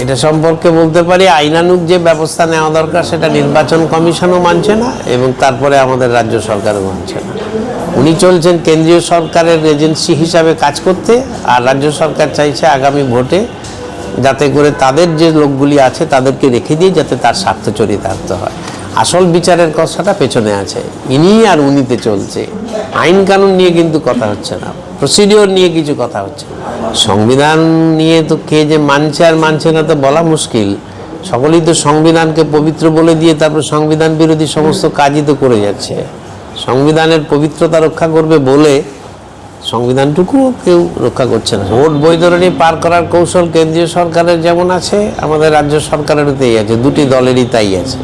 এটা সম্পর্কে বলতে পারি আইনানুগ যে ব্যবস্থা নেওয়া দরকার সেটা নির্বাচন কমিশনও মানছে না এবং তারপরে আমাদের রাজ্য সরকারও মানছে না। উনি চলছেন কেন্দ্রীয় সরকারের এজেন্সি হিসাবে কাজ করতে, আর রাজ্য সরকার চাইছে আগামী ভোটে যাতে করে তাদের যে লোকগুলি আছে তাদেরকে রেখে দিয়ে যাতে তার স্বার্থ চরিতার্থ হয়। আসল বিচারের কথাটা পেছনে আছে, ইনি আর উনিতে চলছে। আইন কানুন নিয়ে কিন্তু কথা হচ্ছে না, প্রসিডিওর নিয়ে কিছু কথা হচ্ছে। সংবিধান নিয়ে তো কে যে মানছে আর মানছে না তো বলা মুশকিল। সকলেই তো সংবিধানকে পবিত্র বলে দিয়ে তারপর সংবিধান বিরোধী সমস্ত কাজই তো করে যাচ্ছে। সংবিধানের পবিত্রতা রক্ষা করবে বলে সংবিধানটুকুও কেউ রক্ষা করছে না। ভোট বৈতরণী পার করার কৌশল কেন্দ্রীয় সরকারের যেমন আছে, আমাদের রাজ্য সরকারেরও তাই আছে, দুটি দলেরই তাই আছে।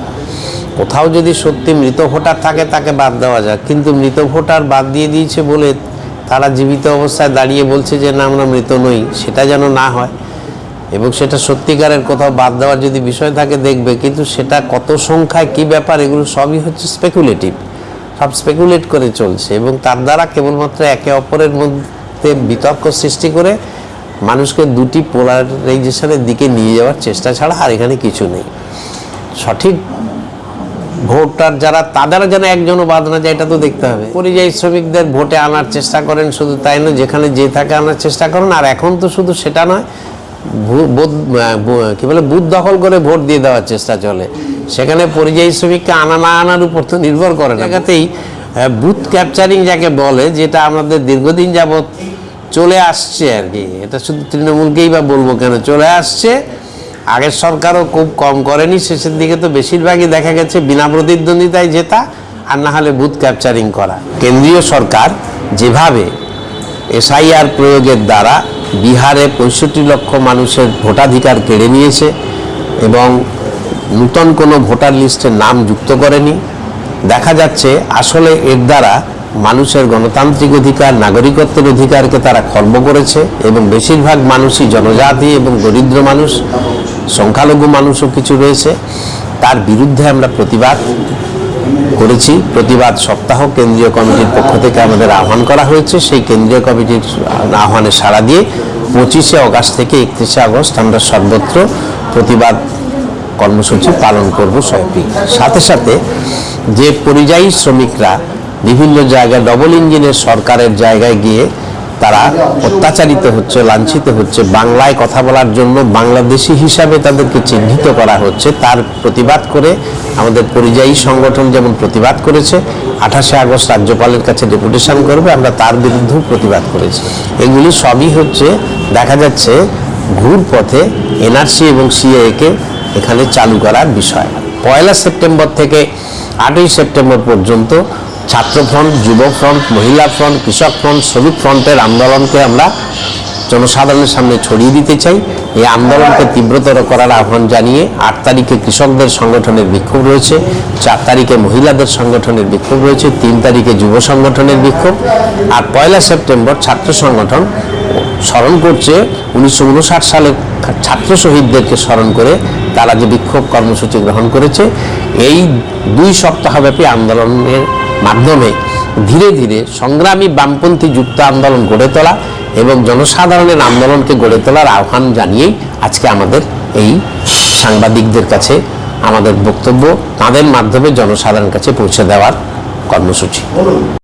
কোথাও যদি সত্যি মৃত ভোটার থাকে তাকে বাদ দেওয়া যাক, কিন্তু মৃত ভোটার বাদ দিয়ে দিয়েছে বলে তারা জীবিত অবস্থায় দাঁড়িয়ে বলছে যে না আমরা মৃত নই, সেটা যেন না হয়। এবং সেটা সত্যিকারের কোথাও বাদ দেওয়ার যদি বিষয় থাকে দেখবে, কিন্তু সেটা কত সংখ্যায় কী ব্যাপার এগুলো সবই হচ্ছে স্পেকুলেটিভ, সব স্পেকুলেট করে চলছে এবং তার দ্বারা কেবলমাত্র একে অপরের মধ্যে বিতর্ক সৃষ্টি করে মানুষকে দুটি পোলারাইজেশনের দিকে নিয়ে যাওয়ার চেষ্টা ছাড়া আর এখানে কিছু নেই। সঠিক ভোটার যারা তাদের যেন একজনও বাদ না যায়, এটা তো দেখতে হবে। পরিযায়ী শ্রমিকদের ভোটে আনার চেষ্টা করেন, শুধু তাই নয় যেখানে যে থাকে আনার চেষ্টা করেন। আর এখন তো শুধু সেটা নয়, কি বলে বুথ দখল করে ভোট দিয়ে দেওয়ার চেষ্টা চলে। সেখানে পরিযায়ী শ্রমিককে আনা না আনার উপর তো নির্ভর করে না। জায়গাতেই বুথ ক্যাপচারিং যাকে বলে, যেটা আমাদের দীর্ঘদিন যাবৎ চলে আসছে আর কি, এটা শুধু তৃণমূলকেই বা বলবো কেন, চলে আসছে। আগের সরকারও খুব কম করেনি, শেষের দিকে তো বেশিরভাগই দেখা গেছে বিনা প্রতিদ্বন্দ্বিতায় জেতা, আর না হলে বুথ ক্যাপচারিং করা। কেন্দ্রীয় সরকার যেভাবে এসআইআর প্রয়োগের দ্বারা বিহারে ৬৫ লক্ষ মানুষের ভোটাধিকার কেড়ে নিয়েছে এবং নূতন কোনো ভোটার লিস্টে নাম যুক্ত করেনি, দেখা যাচ্ছে আসলে এর দ্বারা মানুষের গণতান্ত্রিক অধিকার, নাগরিকত্বের অধিকারকে তারা খর্ব করেছে এবং বেশিরভাগ মানুষই জনজাতি এবং দরিদ্র মানুষ, সংখ্যালঘু মানুষও কিছু রয়েছে। তার বিরুদ্ধে আমরা প্রতিবাদ করেছি। প্রতিবাদ সপ্তাহ কেন্দ্রীয় কমিটির পক্ষ থেকে আমাদের আহ্বান করা হয়েছে। সেই কেন্দ্রীয় কমিটির আহ্বানে সাড়া দিয়ে 25শে অগাস্ট থেকে 31শে আগস্ট আমরা সর্বত্র প্রতিবাদ কর্মসূচি পালন করব সবই। সাথে সাথে যে পরিযায়ী শ্রমিকরা বিভিন্ন জায়গায় ডবল ইঞ্জিনের সরকারের জায়গায় গিয়ে তারা অত্যাচারিত হচ্ছে, লাঞ্ছিত হচ্ছে, বাংলায় কথা বলার জন্য বাংলাদেশি হিসাবে তাদেরকে চিহ্নিত করা হচ্ছে, তার প্রতিবাদ করে আমাদের পরিযায়ী সংগঠন যেমন প্রতিবাদ করেছে, 28শে আগস্ট রাজ্যপালের কাছে ডেপুটেশন করবে, আমরা তার বিরুদ্ধেও প্রতিবাদ করেছি। এগুলি সবই হচ্ছে দেখা যাচ্ছে ঘুর পথে এনআরসি এবং সিএএকে এখানে চালু করার বিষয়। 1 সেপ্টেম্বর থেকে 8ই সেপ্টেম্বর পর্যন্ত ছাত্র ফ্রন্ট, যুব ফ্রন্ট, মহিলা ফ্রন্ট, কৃষক ফ্রন্ট, শ্রমিক ফ্রন্টের আন্দোলনকে আমরা জনসাধারণের সামনে ছড়িয়ে দিতে চাই। এই আন্দোলনকে তীব্রতর করার আহ্বান জানিয়ে 8 তারিখে কৃষকদের সংগঠনের বিক্ষোভ রয়েছে, 4 তারিখে মহিলাদের সংগঠনের বিক্ষোভ রয়েছে, 3 তারিখে যুব সংগঠনের বিক্ষোভ, আর 1 সেপ্টেম্বর ছাত্র সংগঠন স্মরণ করছে 1959 সালের ছাত্র শহীদদেরকে স্মরণ করে তারা যে বিক্ষোভ কর্মসূচি গ্রহণ করেছে। এই 2 সপ্তাহব্যাপী আন্দোলনের মাধ্যমে ধীরে ধীরে সংগ্রামী বামপন্থী যুক্ত আন্দোলন গড়ে তোলা এবং জনসাধারণের আন্দোলনকে গড়ে তোলার আহ্বান জানিয়েই আজকে আমাদের এই সাংবাদিকদের কাছে আমাদের বক্তব্য তাদের মাধ্যমে জনসাধারণের কাছে পৌঁছে দেওয়ার কর্মসূচি।